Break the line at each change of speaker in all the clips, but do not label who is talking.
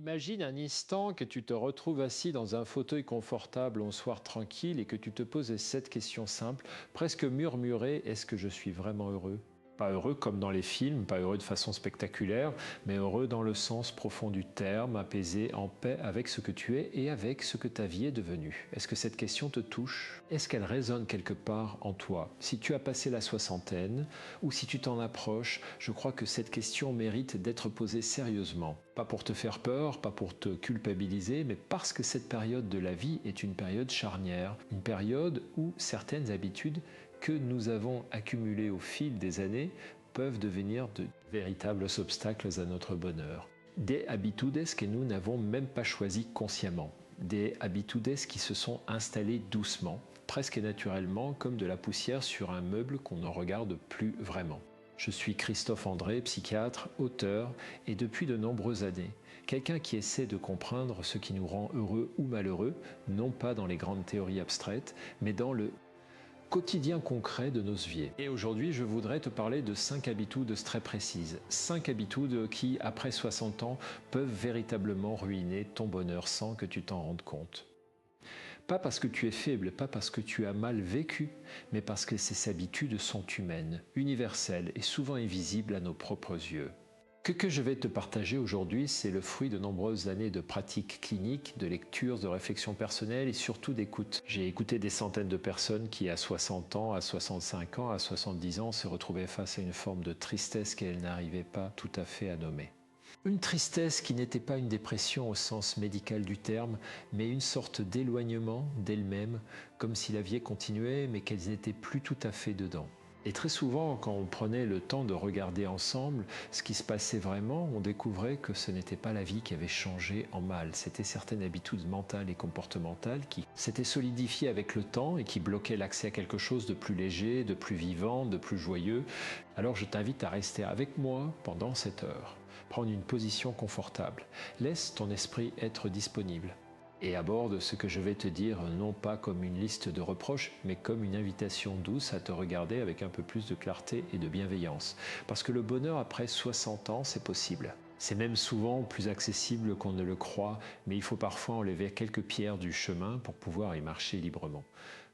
Imagine un instant que tu te retrouves assis dans un fauteuil confortable un soir tranquille et que tu te poses cette question simple, presque murmurée: est-ce que je suis vraiment heureux? Pas heureux comme dans les films, pas heureux de façon spectaculaire, mais heureux dans le sens profond du terme, apaisé, en paix avec ce que tu es et avec ce que ta vie est devenue. Est-ce que cette question te touche? Est-ce qu'elle résonne quelque part en toi? Si tu as passé la soixantaine ou si tu t'en approches, je crois que cette question mérite d'être posée sérieusement. Pas pour te faire peur, pas pour te culpabiliser, mais parce que cette période de la vie est une période charnière, une période où certaines habitudes que nous avons accumulées au fil des années peuvent devenir de véritables obstacles à notre bonheur. Des habitudes que nous n'avons même pas choisies consciemment. Des habitudes qui se sont installées doucement, presque naturellement, comme de la poussière sur un meuble qu'on ne regarde plus vraiment. Je suis Christophe André, psychiatre, auteur, et depuis de nombreuses années, quelqu'un qui essaie de comprendre ce qui nous rend heureux ou malheureux, non pas dans les grandes théories abstraites, mais dans le quotidien concret de nos vies. Et aujourd'hui, je voudrais te parler de 5 habitudes très précises. 5 habitudes qui, après 60 ans, peuvent véritablement ruiner ton bonheur sans que tu t'en rendes compte. Pas parce que tu es faible, pas parce que tu as mal vécu, mais parce que ces habitudes sont humaines, universelles et souvent invisibles à nos propres yeux. Ce que je vais te partager aujourd'hui, c'est le fruit de nombreuses années de pratiques cliniques, de lectures, de réflexions personnelles et surtout d'écoute. J'ai écouté des centaines de personnes qui, à 60 ans, à 65 ans, à 70 ans, se retrouvaient face à une forme de tristesse qu'elles n'arrivaient pas tout à fait à nommer. Une tristesse qui n'était pas une dépression au sens médical du terme, mais une sorte d'éloignement d'elles-mêmes, comme si la vie continuait, mais qu'elles n'étaient plus tout à fait dedans. Et très souvent, quand on prenait le temps de regarder ensemble ce qui se passait vraiment, on découvrait que ce n'était pas la vie qui avait changé en mal. C'était certaines habitudes mentales et comportementales qui s'étaient solidifiées avec le temps et qui bloquaient l'accès à quelque chose de plus léger, de plus vivant, de plus joyeux. Alors je t'invite à rester avec moi pendant cette heure. Prendre une position confortable. Laisse ton esprit être disponible. Et aborde ce que je vais te dire non pas comme une liste de reproches, mais comme une invitation douce à te regarder avec un peu plus de clarté et de bienveillance. Parce que le bonheur après 60 ans, c'est possible. C'est même souvent plus accessible qu'on ne le croit, mais il faut parfois enlever quelques pierres du chemin pour pouvoir y marcher librement.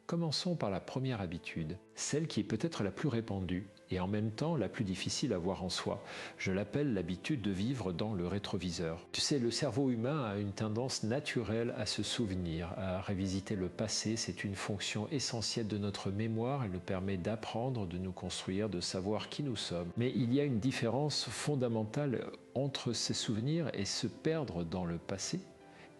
Commençons par la première habitude, celle qui est peut-être la plus répandue et en même temps la plus difficile à voir en soi. Je l'appelle l'habitude de vivre dans le rétroviseur. Tu sais, le cerveau humain a une tendance naturelle à se souvenir, à revisiter le passé. C'est une fonction essentielle de notre mémoire. Elle nous permet d'apprendre, de nous construire, de savoir qui nous sommes. Mais il y a une différence fondamentale entre ces souvenirs et se perdre dans le passé,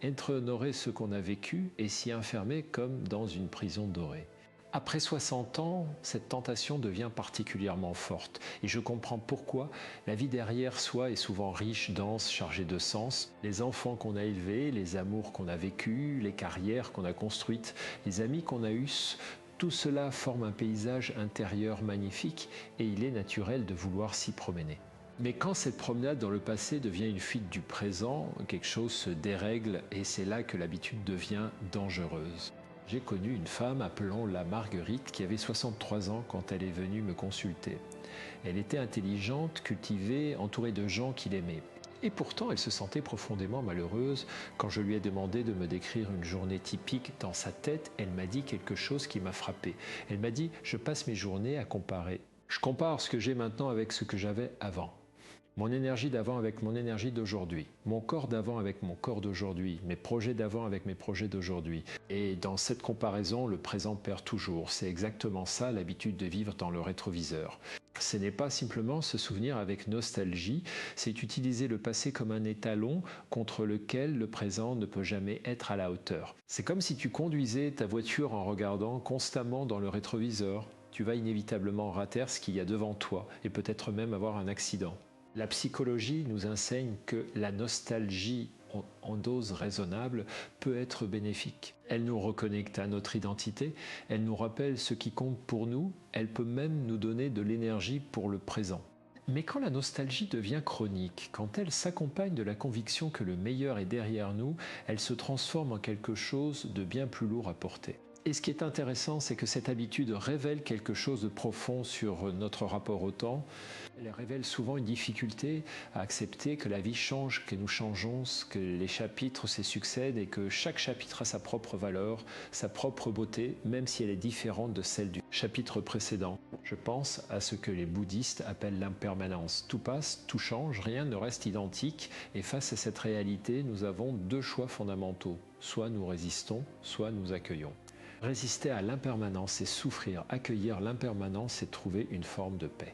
être honoré ce qu'on a vécu et s'y enfermer comme dans une prison dorée. Après 60 ans, cette tentation devient particulièrement forte et je comprends pourquoi. La vie derrière soi est souvent riche, dense, chargée de sens. Les enfants qu'on a élevés, les amours qu'on a vécus, les carrières qu'on a construites, les amis qu'on a eus, tout cela forme un paysage intérieur magnifique et il est naturel de vouloir s'y promener. Mais quand cette promenade dans le passé devient une fuite du présent, quelque chose se dérègle et c'est là que l'habitude devient dangereuse. J'ai connu une femme, appelons-la Marguerite, qui avait 63 ans quand elle est venue me consulter. Elle était intelligente, cultivée, entourée de gens qui l'aimaient. Et pourtant, elle se sentait profondément malheureuse. Quand je lui ai demandé de me décrire une journée typique dans sa tête, elle m'a dit quelque chose qui m'a frappé. Elle m'a dit: je passe mes journées à comparer. Je compare ce que j'ai maintenant avec ce que j'avais avant. Mon énergie d'avant avec mon énergie d'aujourd'hui, mon corps d'avant avec mon corps d'aujourd'hui, mes projets d'avant avec mes projets d'aujourd'hui. Et dans cette comparaison, le présent perd toujours. C'est exactement ça l'habitude de vivre dans le rétroviseur. Ce n'est pas simplement se souvenir avec nostalgie, c'est utiliser le passé comme un étalon contre lequel le présent ne peut jamais être à la hauteur. C'est comme si tu conduisais ta voiture en regardant constamment dans le rétroviseur. Tu vas inévitablement rater ce qu'il y a devant toi et peut-être même avoir un accident. La psychologie nous enseigne que la nostalgie en dose raisonnable peut être bénéfique. Elle nous reconnecte à notre identité, elle nous rappelle ce qui compte pour nous, elle peut même nous donner de l'énergie pour le présent. Mais quand la nostalgie devient chronique, quand elle s'accompagne de la conviction que le meilleur est derrière nous, elle se transforme en quelque chose de bien plus lourd à porter. Et ce qui est intéressant, c'est que cette habitude révèle quelque chose de profond sur notre rapport au temps. Elle révèle souvent une difficulté à accepter que la vie change, que nous changeons, que les chapitres se succèdent et que chaque chapitre a sa propre valeur, sa propre beauté, même si elle est différente de celle du chapitre précédent. Je pense à ce que les bouddhistes appellent l'impermanence. Tout passe, tout change, rien ne reste identique et face à cette réalité, nous avons deux choix fondamentaux. Soit nous résistons, soit nous accueillons. Résister à l'impermanence, c'est souffrir. Accueillir l'impermanence, c'est trouver une forme de paix.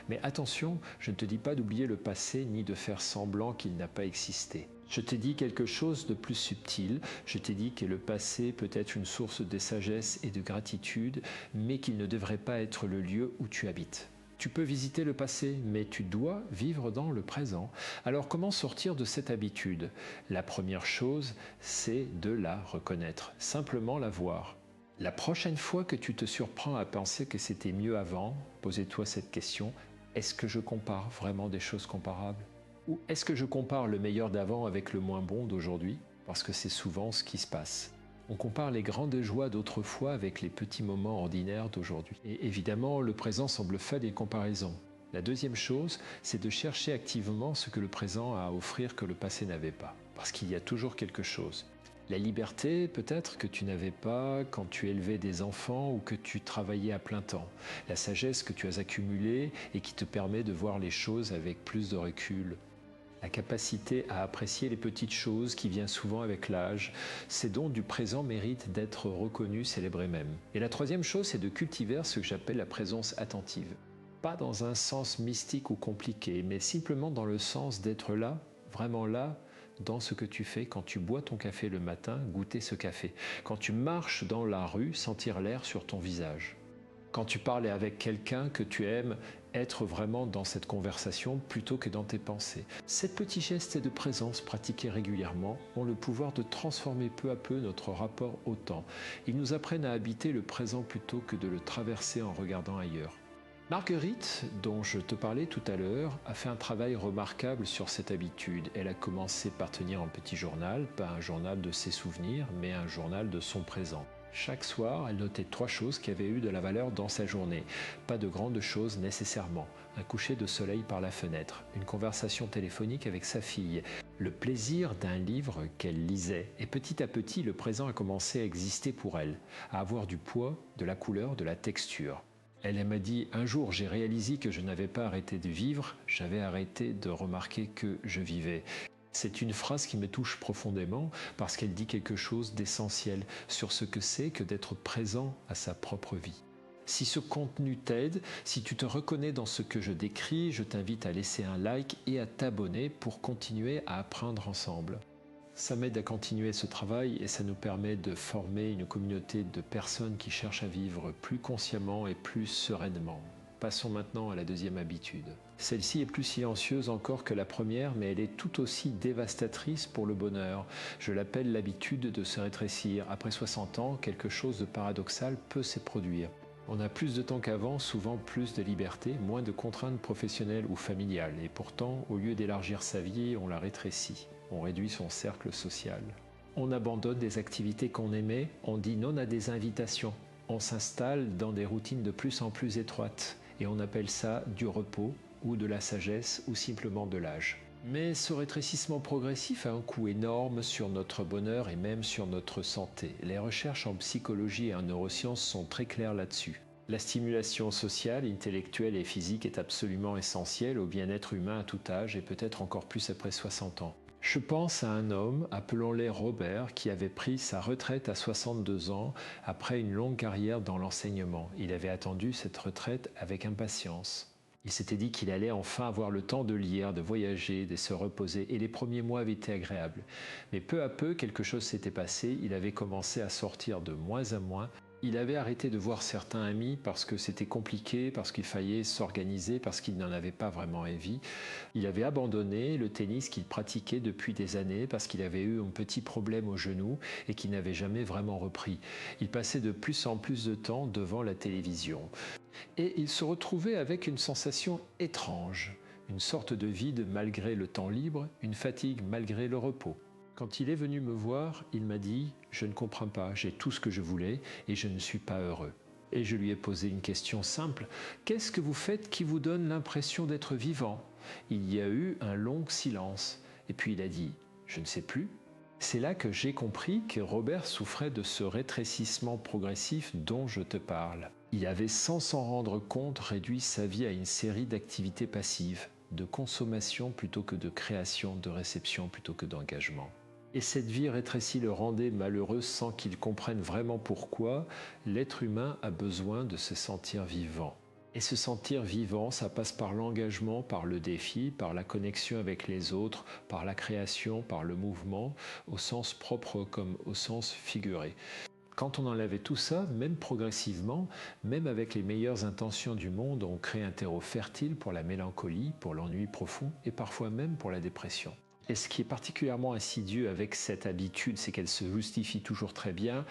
Mais attention, je ne te dis pas d'oublier le passé ni de faire semblant qu'il n'a pas existé. Je t'ai dit quelque chose de plus subtil. Je t'ai dit que le passé peut être une source de sagesse et de gratitude, mais qu'il ne devrait pas être le lieu où tu habites. Tu peux visiter le passé, mais tu dois vivre dans le présent. Alors comment sortir de cette habitude? La première chose, c'est de la reconnaître, simplement la voir. La prochaine fois que tu te surprends à penser que c'était mieux avant, pose-toi cette question, est-ce que je compare vraiment des choses comparables? Ou est-ce que je compare le meilleur d'avant avec le moins bon d'aujourd'hui? Parce que c'est souvent ce qui se passe. On compare les grandes joies d'autrefois avec les petits moments ordinaires d'aujourd'hui. Et évidemment, le présent semble faire des comparaisons. La deuxième chose, c'est de chercher activement ce que le présent a à offrir que le passé n'avait pas. Parce qu'il y a toujours quelque chose. La liberté, peut-être, que tu n'avais pas quand tu élevais des enfants ou que tu travaillais à plein temps. La sagesse que tu as accumulée et qui te permet de voir les choses avec plus de recul. La capacité à apprécier les petites choses qui vient souvent avec l'âge. Ces dons du présent méritent d'être reconnus, célébrés même. Et la troisième chose, c'est de cultiver ce que j'appelle la présence attentive. Pas dans un sens mystique ou compliqué, mais simplement dans le sens d'être là, vraiment là, dans ce que tu fais. Quand tu bois ton café le matin, goûter ce café. Quand tu marches dans la rue, sentir l'air sur ton visage. Quand tu parles avec quelqu'un que tu aimes, être vraiment dans cette conversation plutôt que dans tes pensées. Ces petits gestes de présence pratiqués régulièrement ont le pouvoir de transformer peu à peu notre rapport au temps. Ils nous apprennent à habiter le présent plutôt que de le traverser en regardant ailleurs. Marguerite, dont je te parlais tout à l'heure, a fait un travail remarquable sur cette habitude. Elle a commencé par tenir un petit journal, pas un journal de ses souvenirs, mais un journal de son présent. Chaque soir, elle notait 3 choses qui avaient eu de la valeur dans sa journée. Pas de grandes choses nécessairement. Un coucher de soleil par la fenêtre, une conversation téléphonique avec sa fille, le plaisir d'un livre qu'elle lisait. Et petit à petit, le présent a commencé à exister pour elle, à avoir du poids, de la couleur, de la texture. Elle m'a dit, un jour j'ai réalisé que je n'avais pas arrêté de vivre, j'avais arrêté de remarquer que je vivais. C'est une phrase qui me touche profondément parce qu'elle dit quelque chose d'essentiel sur ce que c'est que d'être présent à sa propre vie. Si ce contenu t'aide, si tu te reconnais dans ce que je décris, je t'invite à laisser un like et à t'abonner pour continuer à apprendre ensemble. Ça m'aide à continuer ce travail et ça nous permet de former une communauté de personnes qui cherchent à vivre plus consciemment et plus sereinement. Passons maintenant à la deuxième habitude. Celle-ci est plus silencieuse encore que la première, mais elle est tout aussi dévastatrice pour le bonheur. Je l'appelle l'habitude de se rétrécir. Après 60 ans, quelque chose de paradoxal peut se produire. On a plus de temps qu'avant, souvent plus de liberté, moins de contraintes professionnelles ou familiales. Et pourtant, au lieu d'élargir sa vie, on la rétrécit. On réduit son cercle social. On abandonne des activités qu'on aimait, on dit non à des invitations. On s'installe dans des routines de plus en plus étroites. Et on appelle ça du repos, ou de la sagesse, ou simplement de l'âge. Mais ce rétrécissement progressif a un coût énorme sur notre bonheur et même sur notre santé. Les recherches en psychologie et en neurosciences sont très claires là-dessus. La stimulation sociale, intellectuelle et physique est absolument essentielle au bien-être humain à tout âge et peut-être encore plus après 60 ans. Je pense à un homme, appelons-le Robert, qui avait pris sa retraite à 62 ans après une longue carrière dans l'enseignement. Il avait attendu cette retraite avec impatience. Il s'était dit qu'il allait enfin avoir le temps de lire, de voyager, de se reposer, et les premiers mois avaient été agréables. Mais peu à peu, quelque chose s'était passé, il avait commencé à sortir de moins en moins. Il avait arrêté de voir certains amis parce que c'était compliqué, parce qu'il fallait s'organiser, parce qu'il n'en avait pas vraiment envie. Il avait abandonné le tennis qu'il pratiquait depuis des années parce qu'il avait eu un petit problème au genou et qu'il n'avait jamais vraiment repris. Il passait de plus en plus de temps devant la télévision. Et il se retrouvait avec une sensation étrange, une sorte de vide malgré le temps libre, une fatigue malgré le repos. Quand il est venu me voir, il m'a dit « Je ne comprends pas, j'ai tout ce que je voulais et je ne suis pas heureux ». Et je lui ai posé une question simple. « Qu'est-ce que vous faites qui vous donne l'impression d'être vivant ?» Il y a eu un long silence. Et puis il a dit « Je ne sais plus ». C'est là que j'ai compris que Robert souffrait de ce rétrécissement progressif dont je te parle. Il avait, sans s'en rendre compte, réduit sa vie à une série d'activités passives, de consommation plutôt que de création, de réception plutôt que d'engagement. Et cette vie rétrécie le rendait malheureux sans qu'il comprenne vraiment pourquoi l'être humain a besoin de se sentir vivant. Et se sentir vivant, ça passe par l'engagement, par le défi, par la connexion avec les autres, par la création, par le mouvement, au sens propre comme au sens figuré. Quand on enlevait tout ça, même progressivement, même avec les meilleures intentions du monde, on crée un terreau fertile pour la mélancolie, pour l'ennui profond et parfois même pour la dépression. Et ce qui est particulièrement insidieux avec cette habitude, c'est qu'elle se justifie toujours très bien.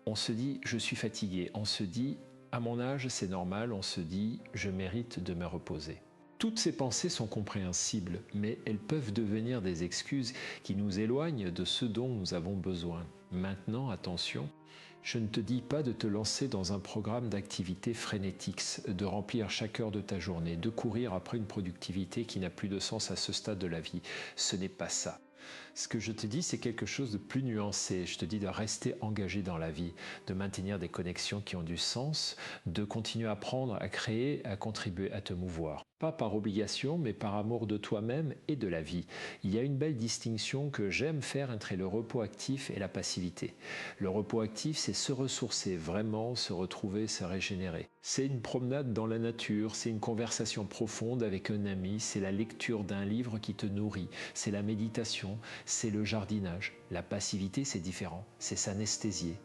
On se dit « je suis fatigué », on se dit « à mon âge c'est normal », on se dit « je mérite de me reposer ». Toutes ces pensées sont compréhensibles, mais elles peuvent devenir des excuses qui nous éloignent de ce dont nous avons besoin. Maintenant, attention, je ne te dis pas de te lancer dans un programme d'activité frénétique, de remplir chaque heure de ta journée, de courir après une productivité qui n'a plus de sens à ce stade de la vie. Ce n'est pas ça. Ce que je te dis, c'est quelque chose de plus nuancé. Je te dis de rester engagé dans la vie, de maintenir des connexions qui ont du sens, de continuer à apprendre, à créer, à contribuer, à te mouvoir. Pas par obligation, mais par amour de toi-même et de la vie. Il y a une belle distinction que j'aime faire entre le repos actif et la passivité. Le repos actif, c'est se ressourcer, vraiment se retrouver, se régénérer. C'est une promenade dans la nature, c'est une conversation profonde avec un ami, c'est la lecture d'un livre qui te nourrit, c'est la méditation, c'est le jardinage. La passivité, c'est différent, c'est s'anesthésier.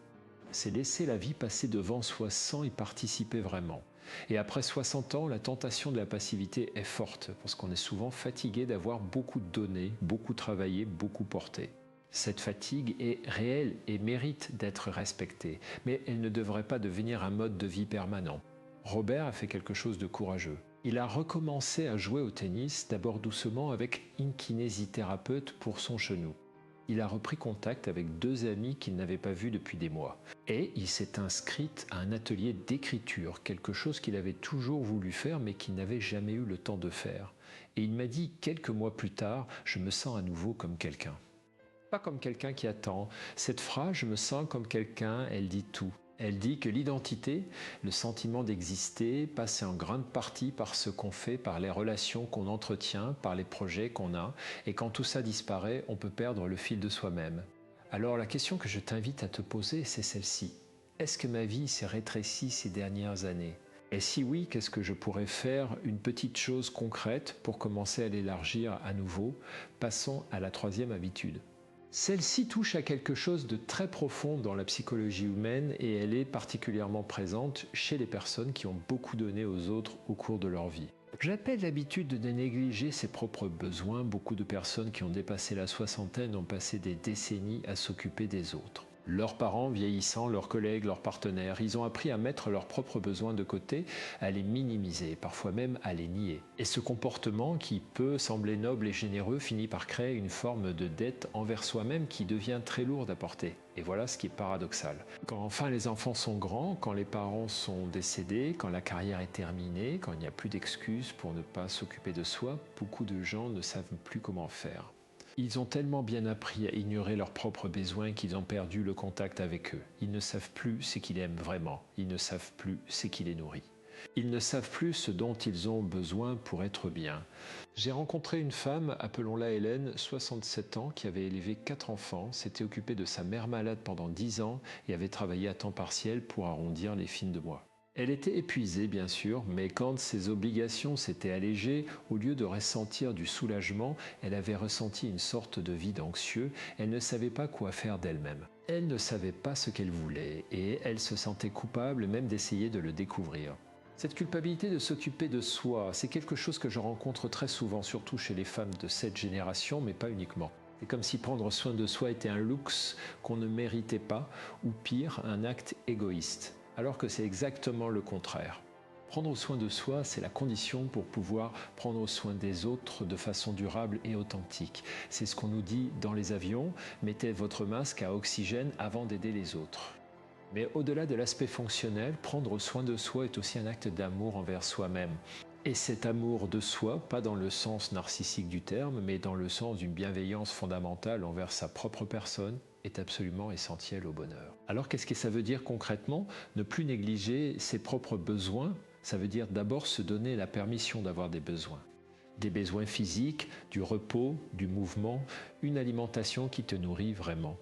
C'est laisser la vie passer devant soi sans y participer vraiment. Et après 60 ans, la tentation de la passivité est forte, parce qu'on est souvent fatigué d'avoir beaucoup donné, beaucoup travaillé, beaucoup porté. Cette fatigue est réelle et mérite d'être respectée, mais elle ne devrait pas devenir un mode de vie permanent. Robert a fait quelque chose de courageux. Il a recommencé à jouer au tennis, d'abord doucement avec une kinésithérapeute pour son genou. Il a repris contact avec 2 amis qu'il n'avait pas vus depuis des mois. Et il s'est inscrit à un atelier d'écriture, quelque chose qu'il avait toujours voulu faire mais qu'il n'avait jamais eu le temps de faire. Et il m'a dit quelques mois plus tard, je me sens à nouveau comme quelqu'un. Pas comme quelqu'un qui attend. Cette phrase, je me sens comme quelqu'un, elle dit tout. Elle dit que l'identité, le sentiment d'exister, passe en grande partie par ce qu'on fait, par les relations qu'on entretient, par les projets qu'on a. Et quand tout ça disparaît, on peut perdre le fil de soi-même. Alors la question que je t'invite à te poser, c'est celle-ci. Est-ce que ma vie s'est rétrécie ces dernières années ? Et si oui, qu'est-ce que je pourrais faire, une petite chose concrète pour commencer à l'élargir à nouveau ? Passons à la 3e habitude. Celle-ci touche à quelque chose de très profond dans la psychologie humaine et elle est particulièrement présente chez les personnes qui ont beaucoup donné aux autres au cours de leur vie. J'appelle l'habitude de négliger ses propres besoins. Beaucoup de personnes qui ont dépassé la soixantaine ont passé des décennies à s'occuper des autres. Leurs parents vieillissants, leurs collègues, leurs partenaires, ils ont appris à mettre leurs propres besoins de côté, à les minimiser, parfois même à les nier. Et ce comportement qui peut sembler noble et généreux finit par créer une forme de dette envers soi-même qui devient très lourde à porter. Et voilà ce qui est paradoxal. Quand enfin les enfants sont grands, quand les parents sont décédés, quand la carrière est terminée, quand il n'y a plus d'excuses pour ne pas s'occuper de soi, beaucoup de gens ne savent plus comment faire. Ils ont tellement bien appris à ignorer leurs propres besoins qu'ils ont perdu le contact avec eux. Ils ne savent plus ce qu'ils aiment vraiment. Ils ne savent plus ce qui les nourrit. Ils ne savent plus ce dont ils ont besoin pour être bien. J'ai rencontré une femme, appelons-la Hélène, 67 ans, qui avait élevé 4 enfants, s'était occupée de sa mère malade pendant 10 ans et avait travaillé à temps partiel pour arrondir les fins de mois. Elle était épuisée, bien sûr, mais quand ses obligations s'étaient allégées, au lieu de ressentir du soulagement, elle avait ressenti une sorte de vide anxieux. Elle ne savait pas quoi faire d'elle-même. Elle ne savait pas ce qu'elle voulait et elle se sentait coupable même d'essayer de le découvrir. Cette culpabilité de s'occuper de soi, c'est quelque chose que je rencontre très souvent, surtout chez les femmes de cette génération, mais pas uniquement. C'est comme si prendre soin de soi était un luxe qu'on ne méritait pas, ou pire, un acte égoïste. Alors que c'est exactement le contraire. Prendre soin de soi, c'est la condition pour pouvoir prendre soin des autres de façon durable et authentique. C'est ce qu'on nous dit dans les avions, mettez votre masque à oxygène avant d'aider les autres. Mais au-delà de l'aspect fonctionnel, prendre soin de soi est aussi un acte d'amour envers soi-même. Et cet amour de soi, pas dans le sens narcissique du terme, mais dans le sens d'une bienveillance fondamentale envers sa propre personne, est absolument essentiel au bonheur. Alors qu'est-ce que ça veut dire concrètement? Ne plus négliger ses propres besoins, ça veut dire d'abord se donner la permission d'avoir des besoins. Des besoins physiques, du repos, du mouvement, une alimentation qui te nourrit vraiment.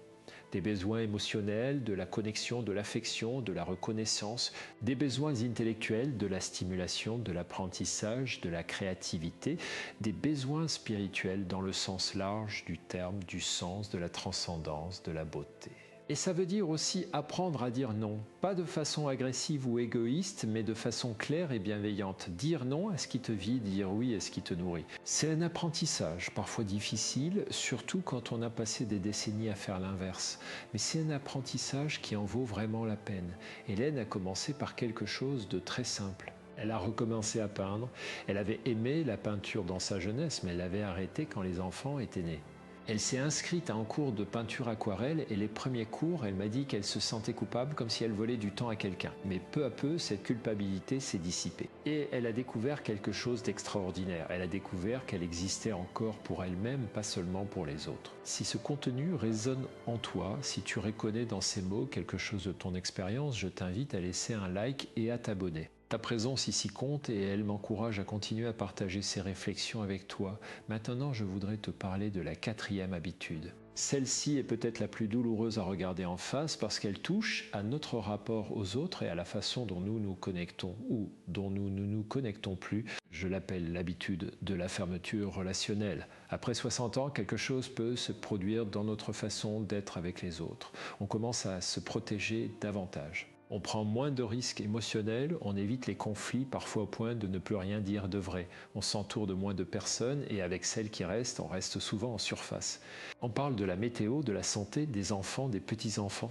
Des besoins émotionnels, de la connexion, de l'affection, de la reconnaissance, des besoins intellectuels, de la stimulation, de l'apprentissage, de la créativité, des besoins spirituels dans le sens large du terme, du sens, de la transcendance, de la beauté. Et ça veut dire aussi apprendre à dire non, pas de façon agressive ou égoïste, mais de façon claire et bienveillante. Dire non à ce qui te vide, dire oui à ce qui te nourrit. C'est un apprentissage, parfois difficile, surtout quand on a passé des décennies à faire l'inverse. Mais c'est un apprentissage qui en vaut vraiment la peine. Hélène a commencé par quelque chose de très simple. Elle a recommencé à peindre. Elle avait aimé la peinture dans sa jeunesse, mais elle l'avait arrêtée quand les enfants étaient nés. Elle s'est inscrite à un cours de peinture aquarelle et les premiers cours, elle m'a dit qu'elle se sentait coupable comme si elle volait du temps à quelqu'un. Mais peu à peu, cette culpabilité s'est dissipée. Et elle a découvert quelque chose d'extraordinaire. Elle a découvert qu'elle existait encore pour elle-même, pas seulement pour les autres. Si ce contenu résonne en toi, si tu reconnais dans ces mots quelque chose de ton expérience, je t'invite à laisser un like et à t'abonner. Ta présence ici compte et elle m'encourage à continuer à partager ces réflexions avec toi. Maintenant, je voudrais te parler de la 4e habitude. Celle-ci est peut-être la plus douloureuse à regarder en face parce qu'elle touche à notre rapport aux autres et à la façon dont nous nous connectons ou dont nous ne nous connectons plus. Je l'appelle l'habitude de la fermeture relationnelle. Après 60 ans, quelque chose peut se produire dans notre façon d'être avec les autres. On commence à se protéger davantage. On prend moins de risques émotionnels, on évite les conflits, parfois au point de ne plus rien dire de vrai. On s'entoure de moins de personnes et avec celles qui restent, on reste souvent en surface. On parle de la météo, de la santé, des enfants, des petits-enfants.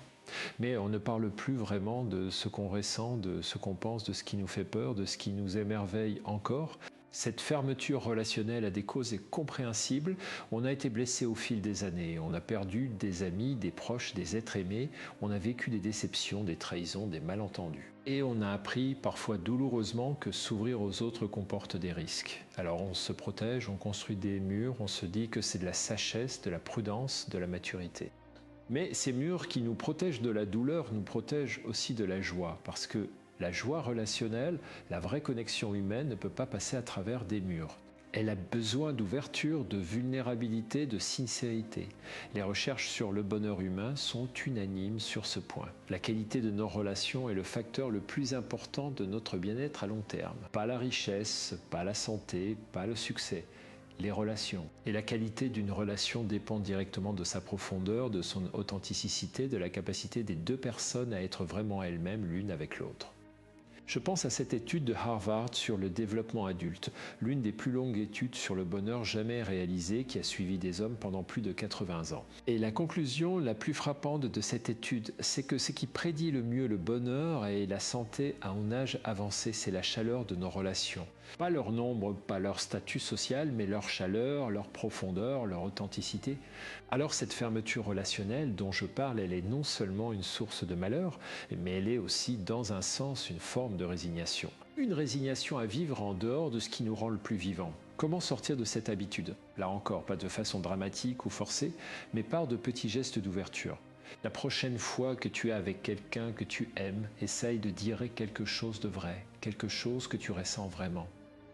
Mais on ne parle plus vraiment de ce qu'on ressent, de ce qu'on pense, de ce qui nous fait peur, de ce qui nous émerveille encore. Cette fermeture relationnelle a des causes compréhensibles. On a été blessé au fil des années. On a perdu des amis, des proches, des êtres aimés. On a vécu des déceptions, des trahisons, des malentendus. Et on a appris, parfois douloureusement, que s'ouvrir aux autres comporte des risques. Alors on se protège, on construit des murs, on se dit que c'est de la sagesse, de la prudence, de la maturité. Mais ces murs qui nous protègent de la douleur nous protègent aussi de la joie, parce que la joie relationnelle, la vraie connexion humaine ne peut pas passer à travers des murs. Elle a besoin d'ouverture, de vulnérabilité, de sincérité. Les recherches sur le bonheur humain sont unanimes sur ce point. La qualité de nos relations est le facteur le plus important de notre bien-être à long terme. Pas la richesse, pas la santé, pas le succès. Les relations. Et la qualité d'une relation dépend directement de sa profondeur, de son authenticité, de la capacité des deux personnes à être vraiment elles-mêmes l'une avec l'autre. Je pense à cette étude de Harvard sur le développement adulte, l'une des plus longues études sur le bonheur jamais réalisées qui a suivi des hommes pendant plus de 80 ans. Et la conclusion la plus frappante de cette étude, c'est que ce qui prédit le mieux le bonheur et la santé à un âge avancé, c'est la chaleur de nos relations. Pas leur nombre, pas leur statut social, mais leur chaleur, leur profondeur, leur authenticité. Alors cette fermeture relationnelle dont je parle, elle est non seulement une source de malheur, mais elle est aussi dans un sens une forme de résignation. Une résignation à vivre en dehors de ce qui nous rend le plus vivant. Comment sortir de cette habitude? Là encore, pas de façon dramatique ou forcée, mais par de petits gestes d'ouverture. La prochaine fois que tu es avec quelqu'un que tu aimes, essaye de dire quelque chose de vrai, quelque chose que tu ressens vraiment.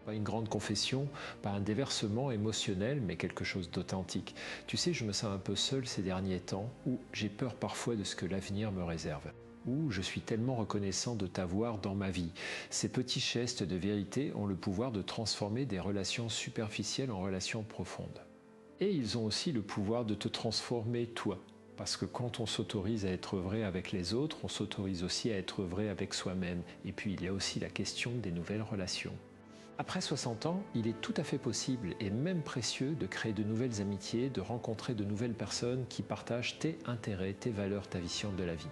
Pas une grande confession, pas un déversement émotionnel, mais quelque chose d'authentique. Tu sais, je me sens un peu seul ces derniers temps, où j'ai peur parfois de ce que l'avenir me réserve. Où je suis tellement reconnaissant de t'avoir dans ma vie. Ces petits gestes de vérité ont le pouvoir de transformer des relations superficielles en relations profondes. Et ils ont aussi le pouvoir de te transformer toi. Parce que quand on s'autorise à être vrai avec les autres, on s'autorise aussi à être vrai avec soi-même. Et puis il y a aussi la question des nouvelles relations. Après 60 ans, il est tout à fait possible et même précieux de créer de nouvelles amitiés, de rencontrer de nouvelles personnes qui partagent tes intérêts, tes valeurs, ta vision de la vie.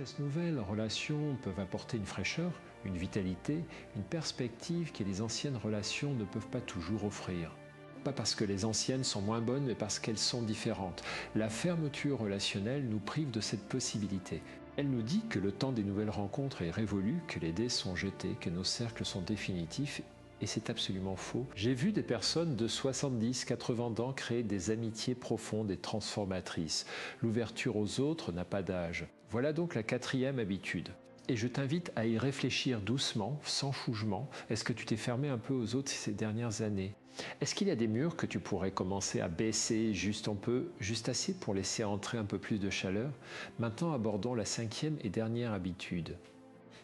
Ces nouvelles relations peuvent apporter une fraîcheur, une vitalité, une perspective que les anciennes relations ne peuvent pas toujours offrir. Pas parce que les anciennes sont moins bonnes, mais parce qu'elles sont différentes. La fermeture relationnelle nous prive de cette possibilité. Elle nous dit que le temps des nouvelles rencontres est révolu, que les dés sont jetés, que nos cercles sont définitifs, et c'est absolument faux. J'ai vu des personnes de 70, 80 ans créer des amitiés profondes et transformatrices. L'ouverture aux autres n'a pas d'âge. Voilà donc la 4e habitude. Et je t'invite à y réfléchir doucement, sans jugement. Est-ce que tu t'es fermé un peu aux autres ces dernières années? Est-ce qu'il y a des murs que tu pourrais commencer à baisser juste un peu, juste assez pour laisser entrer un peu plus de chaleur? Maintenant, abordons la 5e et dernière habitude.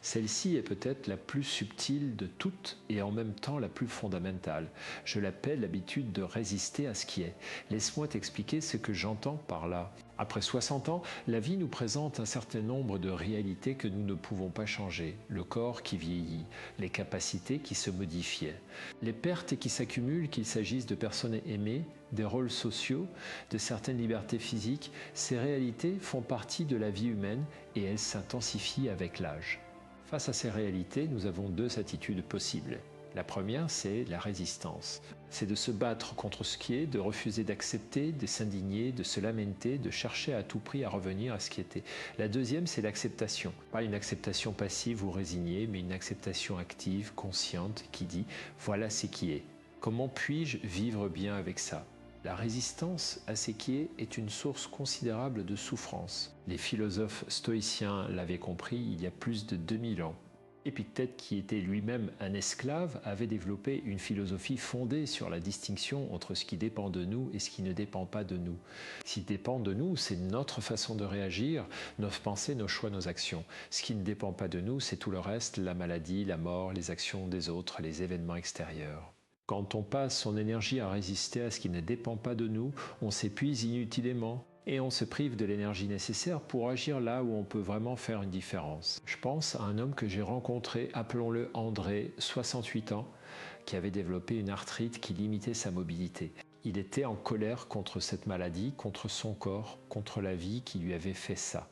Celle-ci est peut-être la plus subtile de toutes et en même temps la plus fondamentale. Je l'appelle l'habitude de résister à ce qui est. Laisse-moi t'expliquer ce que j'entends par là. Après 60 ans, la vie nous présente un certain nombre de réalités que nous ne pouvons pas changer. Le corps qui vieillit, les capacités qui se modifient, les pertes qui s'accumulent, qu'il s'agisse de personnes aimées, des rôles sociaux, de certaines libertés physiques. Ces réalités font partie de la vie humaine et elles s'intensifient avec l'âge. Face à ces réalités, nous avons 2 attitudes possibles. La première, c'est la résistance. C'est de se battre contre ce qui est, de refuser d'accepter, de s'indigner, de se lamenter, de chercher à tout prix à revenir à ce qui était. La deuxième, c'est l'acceptation. Pas une acceptation passive ou résignée, mais une acceptation active, consciente, qui dit « voilà ce qui est. Comment puis-je vivre bien avec ça ?» La résistance à ce qui est une source considérable de souffrance. Les philosophes stoïciens l'avaient compris il y a plus de 2000 ans. Épictète, qui était lui-même un esclave, avait développé une philosophie fondée sur la distinction entre ce qui dépend de nous et ce qui ne dépend pas de nous. Ce qui dépend de nous, c'est notre façon de réagir, nos pensées, nos choix, nos actions. Ce qui ne dépend pas de nous, c'est tout le reste, la maladie, la mort, les actions des autres, les événements extérieurs. Quand on passe son énergie à résister à ce qui ne dépend pas de nous, on s'épuise inutilement et on se prive de l'énergie nécessaire pour agir là où on peut vraiment faire une différence. Je pense à un homme que j'ai rencontré, appelons-le André, 68 ans, qui avait développé une arthrite qui limitait sa mobilité. Il était en colère contre cette maladie, contre son corps, contre la vie qui lui avait fait ça.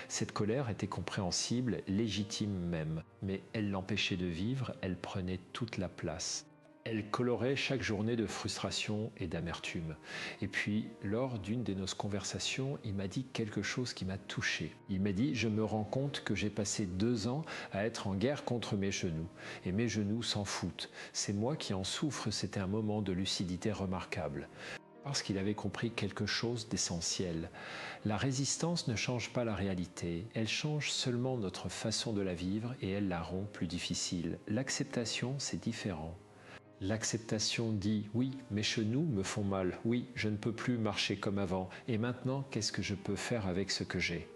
Cette colère était compréhensible, légitime même, mais elle l'empêchait de vivre, elle prenait toute la place. Elle colorait chaque journée de frustration et d'amertume. Et puis, lors d'une de nos conversations, il m'a dit quelque chose qui m'a touché. Il m'a dit « Je me rends compte que j'ai passé 2 ans à être en guerre contre mes genoux. Et mes genoux s'en foutent. C'est moi qui en souffre. C'était un moment de lucidité remarquable. » Parce qu'il avait compris quelque chose d'essentiel. La résistance ne change pas la réalité, elle change seulement notre façon de la vivre et elle la rend plus difficile. L'acceptation, c'est différent. L'acceptation dit « oui, mes genoux me font mal, oui, je ne peux plus marcher comme avant, et maintenant, qu'est-ce que je peux faire avec ce que j'ai ?»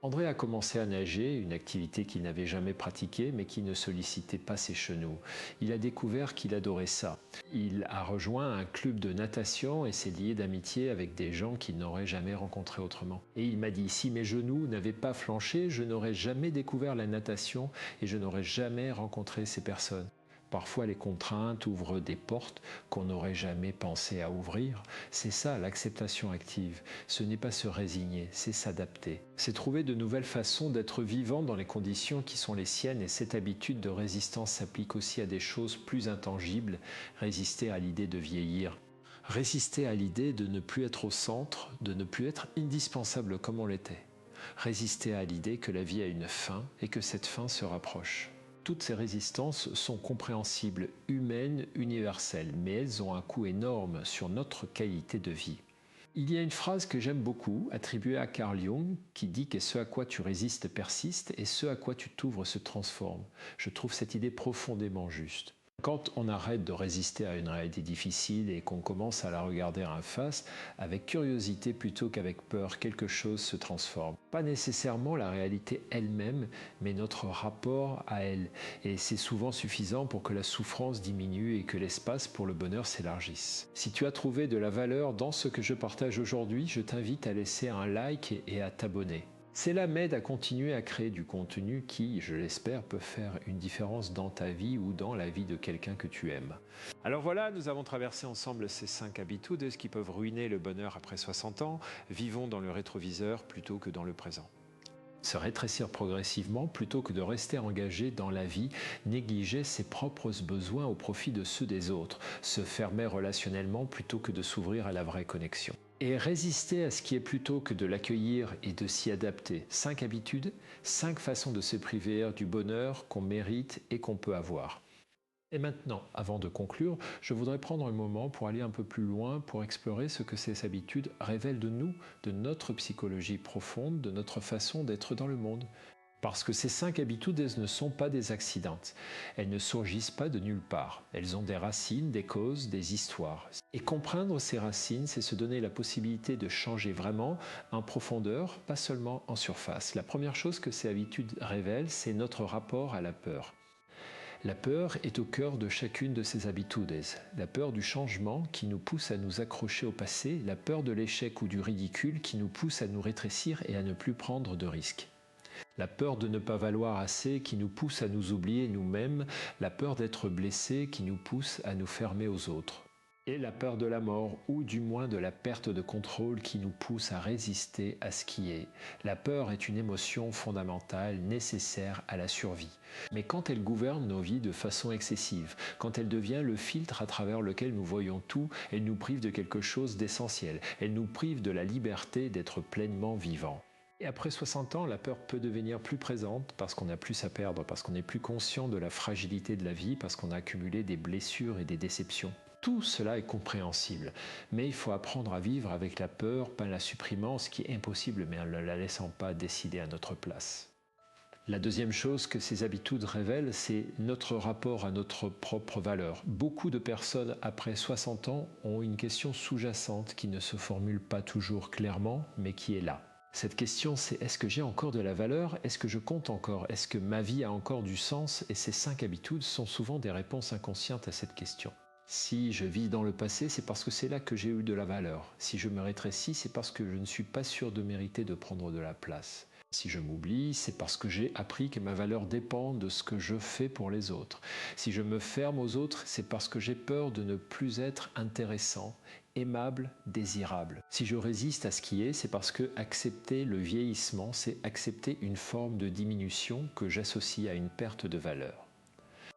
André a commencé à nager, une activité qu'il n'avait jamais pratiquée mais qui ne sollicitait pas ses genoux. Il a découvert qu'il adorait ça. Il a rejoint un club de natation et s'est lié d'amitié avec des gens qu'il n'aurait jamais rencontrés autrement. Et il m'a dit « si mes genoux n'avaient pas flanché, je n'aurais jamais découvert la natation et je n'aurais jamais rencontré ces personnes. » Parfois, les contraintes ouvrent des portes qu'on n'aurait jamais pensé à ouvrir. C'est ça, l'acceptation active. Ce n'est pas se résigner, c'est s'adapter. C'est trouver de nouvelles façons d'être vivant dans les conditions qui sont les siennes et cette habitude de résistance s'applique aussi à des choses plus intangibles, résister à l'idée de vieillir. Résister à l'idée de ne plus être au centre, de ne plus être indispensable comme on l'était. Résister à l'idée que la vie a une fin et que cette fin se rapproche. Toutes ces résistances sont compréhensibles, humaines, universelles, mais elles ont un coût énorme sur notre qualité de vie. Il y a une phrase que j'aime beaucoup, attribuée à Carl Jung, qui dit que ce à quoi tu résistes persiste et ce à quoi tu t'ouvres se transforme. Je trouve cette idée profondément juste. Quand on arrête de résister à une réalité difficile et qu'on commence à la regarder en face, avec curiosité plutôt qu'avec peur, quelque chose se transforme. Pas nécessairement la réalité elle-même, mais notre rapport à elle. Et c'est souvent suffisant pour que la souffrance diminue et que l'espace pour le bonheur s'élargisse. Si tu as trouvé de la valeur dans ce que je partage aujourd'hui, je t'invite à laisser un like et à t'abonner. Cela m'aide à continuer à créer du contenu qui, je l'espère, peut faire une différence dans ta vie ou dans la vie de quelqu'un que tu aimes. Alors voilà, nous avons traversé ensemble ces 5 habitudes qui peuvent ruiner le bonheur après 60 ans. Vivons dans le rétroviseur plutôt que dans le présent. Se rétrécir progressivement plutôt que de rester engagé dans la vie, négliger ses propres besoins au profit de ceux des autres, se fermer relationnellement plutôt que de s'ouvrir à la vraie connexion. Et résister à ce qui est plutôt que de l'accueillir et de s'y adapter. 5 habitudes, 5 façons de se priver du bonheur qu'on mérite et qu'on peut avoir. Et maintenant, avant de conclure, je voudrais prendre un moment pour aller un peu plus loin, pour explorer ce que ces habitudes révèlent de nous, de notre psychologie profonde, de notre façon d'être dans le monde. Parce que ces 5 habitudes, elles ne sont pas des accidents. Elles ne surgissent pas de nulle part. Elles ont des racines, des causes, des histoires. Et comprendre ces racines, c'est se donner la possibilité de changer vraiment en profondeur, pas seulement en surface. La première chose que ces habitudes révèlent, c'est notre rapport à la peur. La peur est au cœur de chacune de ces habitudes. La peur du changement qui nous pousse à nous accrocher au passé, la peur de l'échec ou du ridicule qui nous pousse à nous rétrécir et à ne plus prendre de risques. La peur de ne pas valoir assez qui nous pousse à nous oublier nous-mêmes, la peur d'être blessé qui nous pousse à nous fermer aux autres. Et la peur de la mort, ou du moins de la perte de contrôle qui nous pousse à résister à ce qui est. La peur est une émotion fondamentale, nécessaire à la survie. Mais quand elle gouverne nos vies de façon excessive, quand elle devient le filtre à travers lequel nous voyons tout, elle nous prive de quelque chose d'essentiel. Elle nous prive de la liberté d'être pleinement vivant. Et après 60 ans, la peur peut devenir plus présente parce qu'on a plus à perdre, parce qu'on est plus conscient de la fragilité de la vie, parce qu'on a accumulé des blessures et des déceptions. Tout cela est compréhensible, mais il faut apprendre à vivre avec la peur, pas en la supprimant, ce qui est impossible, mais en ne la laissant pas décider à notre place. La deuxième chose que ces habitudes révèlent, c'est notre rapport à notre propre valeur. Beaucoup de personnes après 60 ans ont une question sous-jacente qui ne se formule pas toujours clairement, mais qui est là. Cette question, c'est est-ce que j'ai encore de la valeur? Est-ce que je compte encore? Est-ce que ma vie a encore du sens? Et ces 5 habitudes sont souvent des réponses inconscientes à cette question. Si je vis dans le passé, c'est parce que c'est là que j'ai eu de la valeur. Si je me rétrécis, c'est parce que je ne suis pas sûr de mériter de prendre de la place. Si je m'oublie, c'est parce que j'ai appris que ma valeur dépend de ce que je fais pour les autres. Si je me ferme aux autres, c'est parce que j'ai peur de ne plus être intéressant, aimable, désirable. Si je résiste à ce qui est, c'est parce que accepter le vieillissement, c'est accepter une forme de diminution que j'associe à une perte de valeur.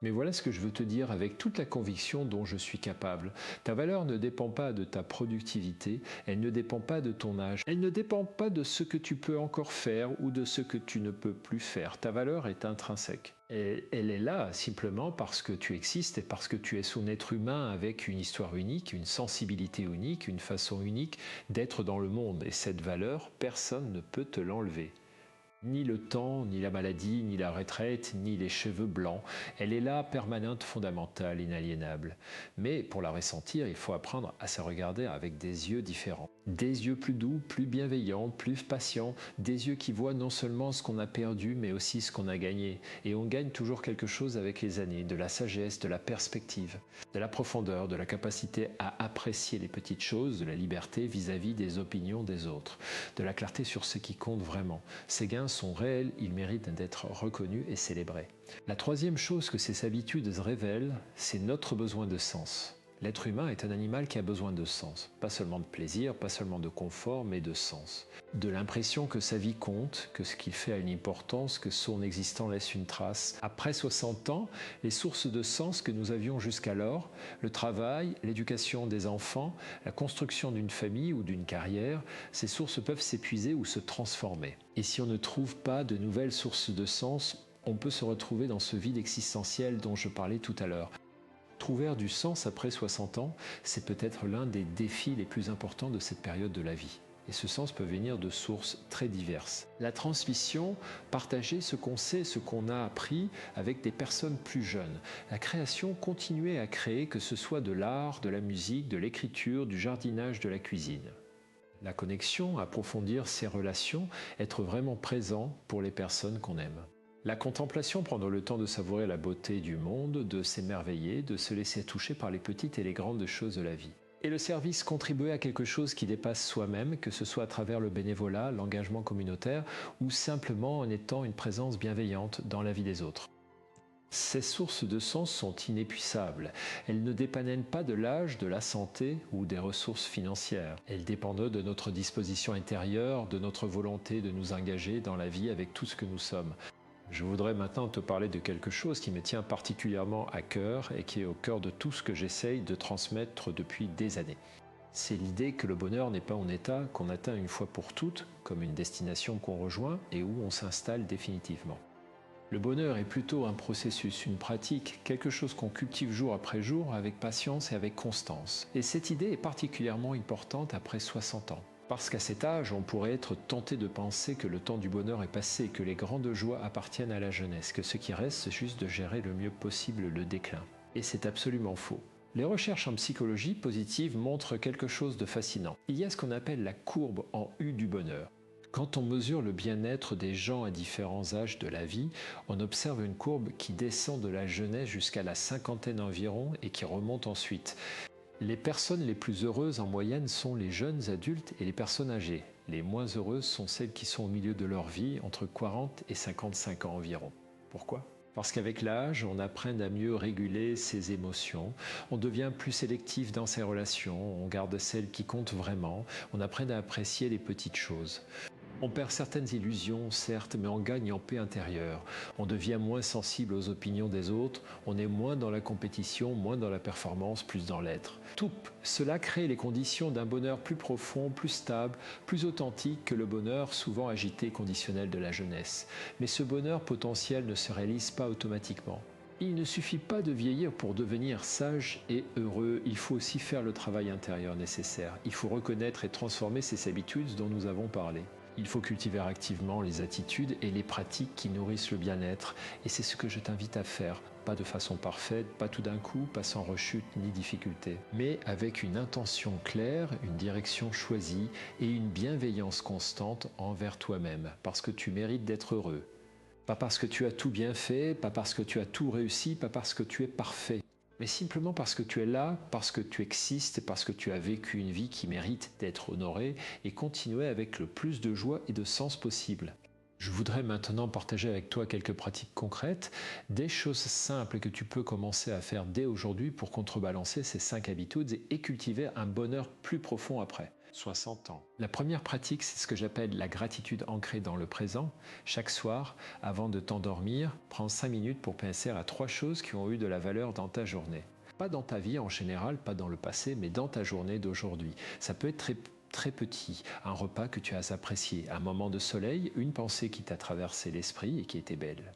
Mais voilà ce que je veux te dire avec toute la conviction dont je suis capable. Ta valeur ne dépend pas de ta productivité, elle ne dépend pas de ton âge, elle ne dépend pas de ce que tu peux encore faire ou de ce que tu ne peux plus faire. Ta valeur est intrinsèque. Et elle est là simplement parce que tu existes et parce que tu es son être humain avec une histoire unique, une sensibilité unique, une façon unique d'être dans le monde. Et cette valeur, personne ne peut te l'enlever. Ni le temps, ni la maladie, ni la retraite, ni les cheveux blancs. Elle est là, permanente, fondamentale, inaliénable. Mais pour la ressentir, il faut apprendre à se regarder avec des yeux différents. Des yeux plus doux, plus bienveillants, plus patients. Des yeux qui voient non seulement ce qu'on a perdu, mais aussi ce qu'on a gagné. Et on gagne toujours quelque chose avec les années, de la sagesse, de la perspective, de la profondeur, de la capacité à apprécier les petites choses, de la liberté vis-à-vis des opinions des autres, de la clarté sur ce qui compte vraiment. Ces gains sont réels, ils méritent d'être reconnus et célébrés. La troisième chose que ces habitudes révèlent, c'est notre besoin de sens. L'être humain est un animal qui a besoin de sens. Pas seulement de plaisir, pas seulement de confort, mais de sens. De l'impression que sa vie compte, que ce qu'il fait a une importance, que son existence laisse une trace. Après 60 ans, les sources de sens que nous avions jusqu'alors, le travail, l'éducation des enfants, la construction d'une famille ou d'une carrière, ces sources peuvent s'épuiser ou se transformer. Et si on ne trouve pas de nouvelles sources de sens, on peut se retrouver dans ce vide existentiel dont je parlais tout à l'heure. Trouver du sens après 60 ans, c'est peut-être l'un des défis les plus importants de cette période de la vie. Et ce sens peut venir de sources très diverses. La transmission, partager ce qu'on sait, ce qu'on a appris avec des personnes plus jeunes. La création, continuer à créer, que ce soit de l'art, de la musique, de l'écriture, du jardinage, de la cuisine. La connexion, approfondir ses relations, être vraiment présent pour les personnes qu'on aime. La contemplation, prendre le temps de savourer la beauté du monde, de s'émerveiller, de se laisser toucher par les petites et les grandes choses de la vie. Et le service, contribuer à quelque chose qui dépasse soi-même, que ce soit à travers le bénévolat, l'engagement communautaire ou simplement en étant une présence bienveillante dans la vie des autres. Ces sources de sens sont inépuisables. Elles ne dépendent pas de l'âge, de la santé ou des ressources financières. Elles dépendent de notre disposition intérieure, de notre volonté de nous engager dans la vie avec tout ce que nous sommes. Je voudrais maintenant te parler de quelque chose qui me tient particulièrement à cœur et qui est au cœur de tout ce que j'essaye de transmettre depuis des années. C'est l'idée que le bonheur n'est pas un état qu'on atteint une fois pour toutes, comme une destination qu'on rejoint et où on s'installe définitivement. Le bonheur est plutôt un processus, une pratique, quelque chose qu'on cultive jour après jour avec patience et avec constance. Et cette idée est particulièrement importante après 60 ans. Parce qu'à cet âge, on pourrait être tenté de penser que le temps du bonheur est passé, que les grandes joies appartiennent à la jeunesse, que ce qui reste, c'est juste de gérer le mieux possible le déclin. Et c'est absolument faux. Les recherches en psychologie positive montrent quelque chose de fascinant. Il y a ce qu'on appelle la courbe en U du bonheur. Quand on mesure le bien-être des gens à différents âges de la vie, on observe une courbe qui descend de la jeunesse jusqu'à la cinquantaine environ et qui remonte ensuite. Les personnes les plus heureuses en moyenne sont les jeunes adultes et les personnes âgées. Les moins heureuses sont celles qui sont au milieu de leur vie, entre 40 et 55 ans environ. Pourquoi ? Parce qu'avec l'âge, on apprend à mieux réguler ses émotions, on devient plus sélectif dans ses relations, on garde celles qui comptent vraiment, on apprend à apprécier les petites choses. On perd certaines illusions, certes, mais on gagne en paix intérieure. On devient moins sensible aux opinions des autres, on est moins dans la compétition, moins dans la performance, plus dans l'être. Tout cela crée les conditions d'un bonheur plus profond, plus stable, plus authentique que le bonheur souvent agité et conditionnel de la jeunesse. Mais ce bonheur potentiel ne se réalise pas automatiquement. Il ne suffit pas de vieillir pour devenir sage et heureux, il faut aussi faire le travail intérieur nécessaire. Il faut reconnaître et transformer ces habitudes dont nous avons parlé. Il faut cultiver activement les attitudes et les pratiques qui nourrissent le bien-être. Et c'est ce que je t'invite à faire. Pas de façon parfaite, pas tout d'un coup, pas sans rechute ni difficulté. Mais avec une intention claire, une direction choisie et une bienveillance constante envers toi-même. Parce que tu mérites d'être heureux. Pas parce que tu as tout bien fait, pas parce que tu as tout réussi, pas parce que tu es parfait. Mais simplement parce que tu es là, parce que tu existes, parce que tu as vécu une vie qui mérite d'être honorée et continuer avec le plus de joie et de sens possible. Je voudrais maintenant partager avec toi quelques pratiques concrètes, des choses simples que tu peux commencer à faire dès aujourd'hui pour contrebalancer ces 5 habitudes et cultiver un bonheur plus profond après. 60 ans. La première pratique, c'est ce que j'appelle la gratitude ancrée dans le présent. Chaque soir, avant de t'endormir, prends 5 minutes pour penser à 3 choses qui ont eu de la valeur dans ta journée. Pas dans ta vie en général, pas dans le passé, mais dans ta journée d'aujourd'hui. Ça peut être très petit, un repas que tu as apprécié, un moment de soleil, une pensée qui t'a traversé l'esprit et qui était belle.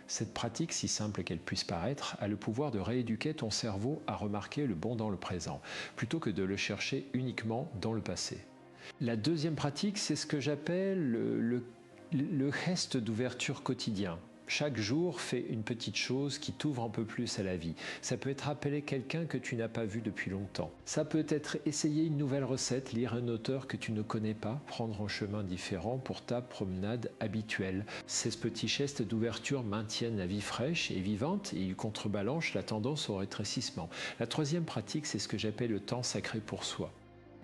Cette pratique, si simple qu'elle puisse paraître, a le pouvoir de rééduquer ton cerveau à remarquer le bon dans le présent, plutôt que de le chercher uniquement dans le passé. La deuxième pratique, c'est ce que j'appelle le geste d'ouverture quotidien. Chaque jour, fais une petite chose qui t'ouvre un peu plus à la vie. Ça peut être appeler quelqu'un que tu n'as pas vu depuis longtemps. Ça peut être essayer une nouvelle recette, lire un auteur que tu ne connais pas, prendre un chemin différent pour ta promenade habituelle. Ces petits gestes d'ouverture maintiennent la vie fraîche et vivante et ils contrebalancent la tendance au rétrécissement. La troisième pratique, c'est ce que j'appelle le temps sacré pour soi.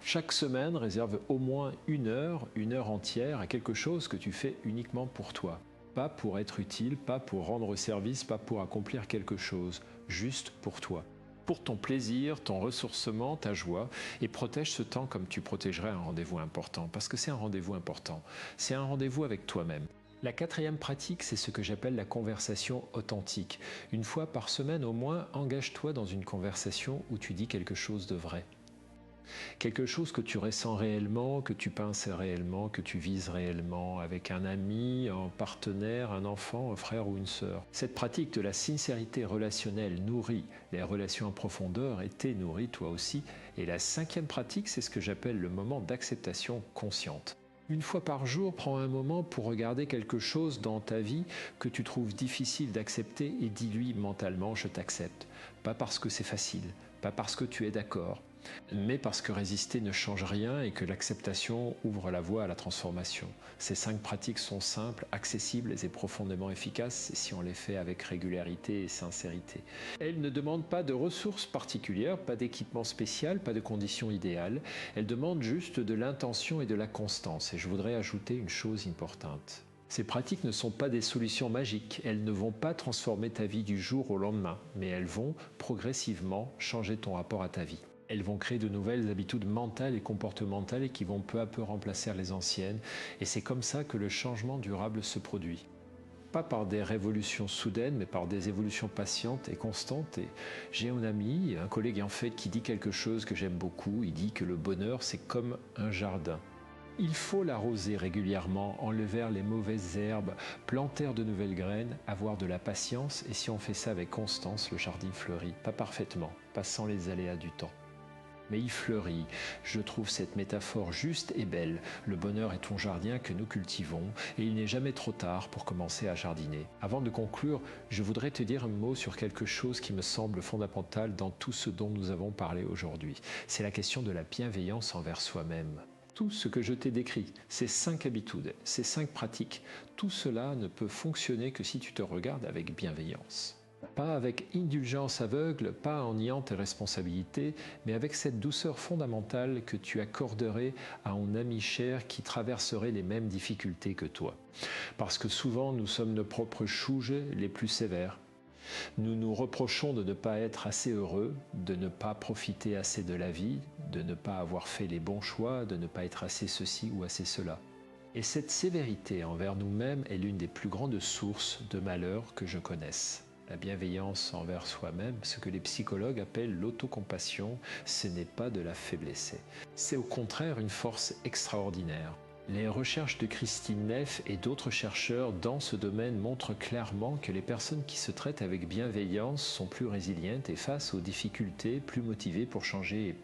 Chaque semaine, réserve au moins une heure entière à quelque chose que tu fais uniquement pour toi. Pas pour être utile, pas pour rendre service, pas pour accomplir quelque chose, juste pour toi. Pour ton plaisir, ton ressourcement, ta joie, et protège ce temps comme tu protégerais un rendez-vous important, parce que c'est un rendez-vous important. C'est un rendez-vous avec toi-même. La quatrième pratique, c'est ce que j'appelle la conversation authentique. Une fois par semaine au moins, engage-toi dans une conversation où tu dis quelque chose de vrai. Quelque chose que tu ressens réellement, que tu penses réellement, que tu vises réellement avec un ami, un partenaire, un enfant, un frère ou une sœur. Cette pratique de la sincérité relationnelle nourrit les relations en profondeur et t'es nourri toi aussi. Et la cinquième pratique, c'est ce que j'appelle le moment d'acceptation consciente. Une fois par jour, prends un moment pour regarder quelque chose dans ta vie que tu trouves difficile d'accepter et dis-lui mentalement « je t'accepte ». Pas parce que c'est facile, pas parce que tu es d'accord, mais parce que résister ne change rien et que l'acceptation ouvre la voie à la transformation. Ces 5 pratiques sont simples, accessibles et profondément efficaces si on les fait avec régularité et sincérité. Elles ne demandent pas de ressources particulières, pas d'équipement spécial, pas de conditions idéales. Elles demandent juste de l'intention et de la constance. Et je voudrais ajouter une chose importante. Ces pratiques ne sont pas des solutions magiques, elles ne vont pas transformer ta vie du jour au lendemain, mais elles vont progressivement changer ton rapport à ta vie. Elles vont créer de nouvelles habitudes mentales et comportementales et qui vont peu à peu remplacer les anciennes, et c'est comme ça que le changement durable se produit. Pas par des révolutions soudaines, mais par des évolutions patientes et constantes. Et j'ai un ami, un collègue en fait, qui dit quelque chose que j'aime beaucoup. Il dit que le bonheur, c'est comme un jardin. Il faut l'arroser régulièrement, enlever les mauvaises herbes, planter de nouvelles graines, avoir de la patience, et si on fait ça avec constance, le jardin fleurit. Pas parfaitement, pas sans les aléas du temps. Mais il fleurit. Je trouve cette métaphore juste et belle. Le bonheur est ton jardin que nous cultivons et il n'est jamais trop tard pour commencer à jardiner. Avant de conclure, je voudrais te dire un mot sur quelque chose qui me semble fondamental dans tout ce dont nous avons parlé aujourd'hui. C'est la question de la bienveillance envers soi-même. Tout ce que je t'ai décrit, ces 5 habitudes, ces 5 pratiques, tout cela ne peut fonctionner que si tu te regardes avec bienveillance. Pas avec indulgence aveugle, pas en niant tes responsabilités, mais avec cette douceur fondamentale que tu accorderais à un ami cher qui traverserait les mêmes difficultés que toi. Parce que souvent, nous sommes nos propres chouges les plus sévères. Nous nous reprochons de ne pas être assez heureux, de ne pas profiter assez de la vie, de ne pas avoir fait les bons choix, de ne pas être assez ceci ou assez cela. Et cette sévérité envers nous-mêmes est l'une des plus grandes sources de malheur que je connaisse. La bienveillance envers soi-même, ce que les psychologues appellent l'autocompassion, ce n'est pas de la faiblesse. C'est au contraire une force extraordinaire. Les recherches de Christine Neff et d'autres chercheurs dans ce domaine montrent clairement que les personnes qui se traitent avec bienveillance sont plus résilientes et face aux difficultés, plus motivées pour changer et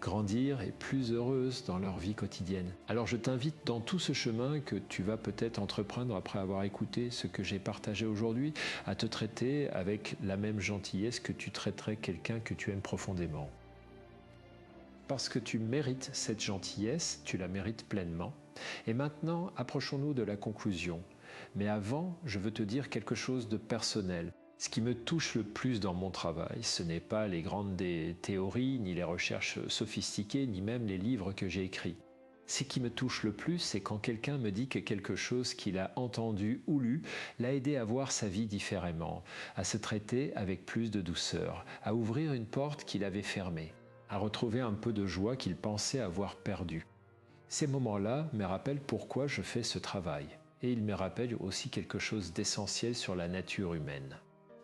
grandir et plus heureuses dans leur vie quotidienne. Alors je t'invite dans tout ce chemin que tu vas peut-être entreprendre après avoir écouté ce que j'ai partagé aujourd'hui, à te traiter avec la même gentillesse que tu traiterais quelqu'un que tu aimes profondément. Parce que tu mérites cette gentillesse, tu la mérites pleinement. Et maintenant, approchons-nous de la conclusion. Mais avant, je veux te dire quelque chose de personnel. Ce qui me touche le plus dans mon travail, ce n'est pas les grandes théories, ni les recherches sophistiquées, ni même les livres que j'ai écrits. Ce qui me touche le plus, c'est quand quelqu'un me dit que quelque chose qu'il a entendu ou lu l'a aidé à voir sa vie différemment, à se traiter avec plus de douceur, à ouvrir une porte qu'il avait fermée, à retrouver un peu de joie qu'il pensait avoir perdue. Ces moments-là me rappellent pourquoi je fais ce travail, et ils me rappellent aussi quelque chose d'essentiel sur la nature humaine.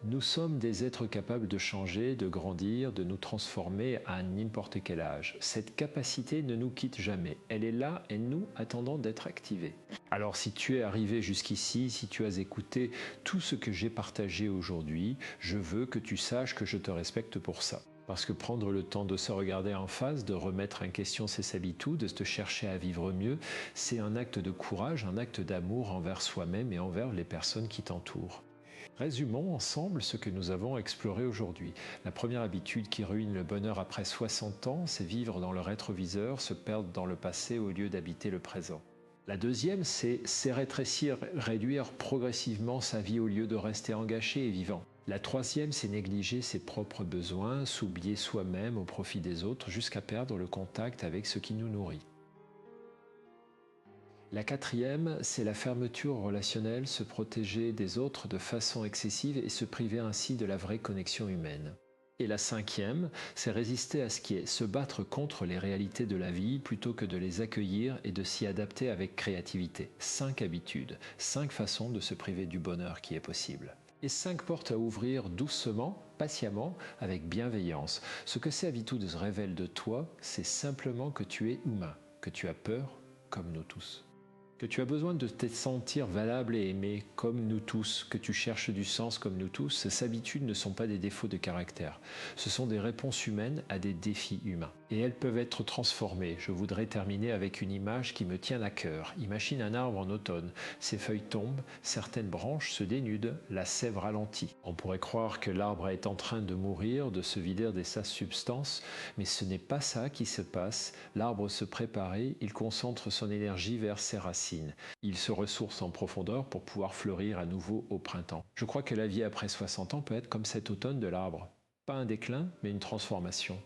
Nous sommes des êtres capables de changer, de grandir, de nous transformer à n'importe quel âge. Cette capacité ne nous quitte jamais. Elle est là et nous attendons d'être activée. Alors si tu es arrivé jusqu'ici, si tu as écouté tout ce que j'ai partagé aujourd'hui, je veux que tu saches que je te respecte pour ça. Parce que prendre le temps de se regarder en face, de remettre en question ses habitudes, de se chercher à vivre mieux, c'est un acte de courage, un acte d'amour envers soi-même et envers les personnes qui t'entourent. Résumons ensemble ce que nous avons exploré aujourd'hui. La première habitude qui ruine le bonheur après 60 ans, c'est vivre dans le rétroviseur, se perdre dans le passé au lieu d'habiter le présent. La deuxième, c'est rétrécir, réduire progressivement sa vie au lieu de rester engagé et vivant. La troisième, c'est négliger ses propres besoins, s'oublier soi-même au profit des autres jusqu'à perdre le contact avec ce qui nous nourrit. La quatrième, c'est la fermeture relationnelle, se protéger des autres de façon excessive et se priver ainsi de la vraie connexion humaine. Et la cinquième, c'est résister à ce qui est, se battre contre les réalités de la vie plutôt que de les accueillir et de s'y adapter avec créativité. 5 habitudes, 5 façons de se priver du bonheur qui est possible. Et 5 portes à ouvrir doucement, patiemment, avec bienveillance. Ce que ces habitudes révèlent de toi, c'est simplement que tu es humain, que tu as peur, comme nous tous. Que tu as besoin de te sentir valable et aimé comme nous tous, que tu cherches du sens comme nous tous, ces habitudes ne sont pas des défauts de caractère. Ce sont des réponses humaines à des défis humains. Et elles peuvent être transformées. Je voudrais terminer avec une image qui me tient à cœur. Imagine un arbre en automne. Ses feuilles tombent, certaines branches se dénudent, la sève ralentit. On pourrait croire que l'arbre est en train de mourir, de se vider de sa substance, mais ce n'est pas ça qui se passe. L'arbre se prépare, il concentre son énergie vers ses racines. Il se ressource en profondeur pour pouvoir fleurir à nouveau au printemps. Je crois que la vie après 60 ans peut être comme cet automne de l'arbre. Pas un déclin, mais une transformation.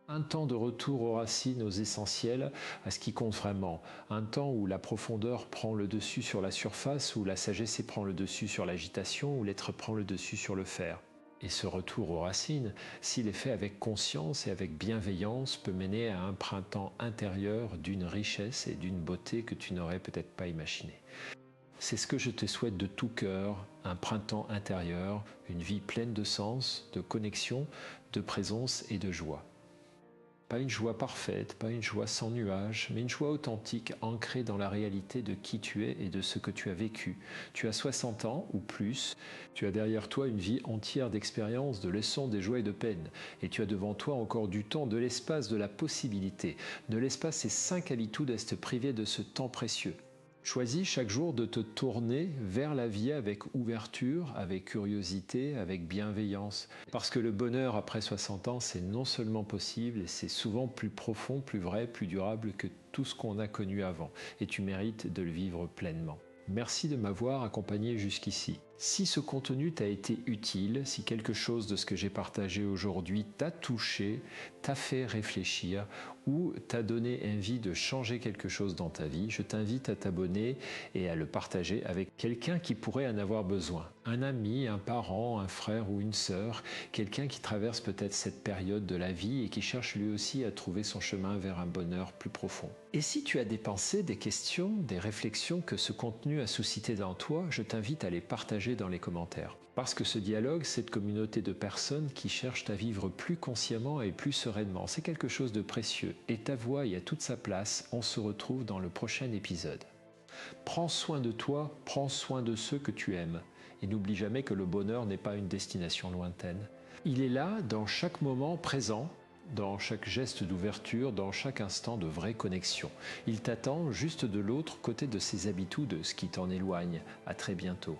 Un temps de retour aux racines, aux essentiels, à ce qui compte vraiment. Un temps où la profondeur prend le dessus sur la surface, où la sagesse prend le dessus sur l'agitation, où l'être prend le dessus sur le faire. Et ce retour aux racines, s'il est fait avec conscience et avec bienveillance, peut mener à un printemps intérieur d'une richesse et d'une beauté que tu n'aurais peut-être pas imaginé. C'est ce que je te souhaite de tout cœur, un printemps intérieur, une vie pleine de sens, de connexion, de présence et de joie. Pas une joie parfaite, pas une joie sans nuages, mais une joie authentique, ancrée dans la réalité de qui tu es et de ce que tu as vécu. Tu as 60 ans ou plus, tu as derrière toi une vie entière d'expériences, de leçons, de joies et de peines. Et tu as devant toi encore du temps, de l'espace, de la possibilité. De l'espace et 5 habitudes à te priver de ce temps précieux. Choisis chaque jour de te tourner vers la vie avec ouverture, avec curiosité, avec bienveillance. Parce que le bonheur après 60 ans, c'est non seulement possible, et c'est souvent plus profond, plus vrai, plus durable que tout ce qu'on a connu avant. Et tu mérites de le vivre pleinement. Merci de m'avoir accompagné jusqu'ici. Si ce contenu t'a été utile, si quelque chose de ce que j'ai partagé aujourd'hui t'a touché, t'a fait réfléchir ou t'a donné envie de changer quelque chose dans ta vie, je t'invite à t'abonner et à le partager avec quelqu'un qui pourrait en avoir besoin. Un ami, un parent, un frère ou une sœur, quelqu'un qui traverse peut-être cette période de la vie et qui cherche lui aussi à trouver son chemin vers un bonheur plus profond. Et si tu as des pensées, des questions, des réflexions que ce contenu a suscité dans toi, je t'invite à les partager dans les commentaires. Parce que ce dialogue, cette communauté de personnes qui cherchent à vivre plus consciemment et plus sereinement, c'est quelque chose de précieux. Et ta voix y a toute sa place. On se retrouve dans le prochain épisode. Prends soin de toi, prends soin de ceux que tu aimes. Et n'oublie jamais que le bonheur n'est pas une destination lointaine. Il est là dans chaque moment présent, dans chaque geste d'ouverture, dans chaque instant de vraie connexion. Il t'attend juste de l'autre côté de ces habitudes, ce qui t'en éloigne. À très bientôt.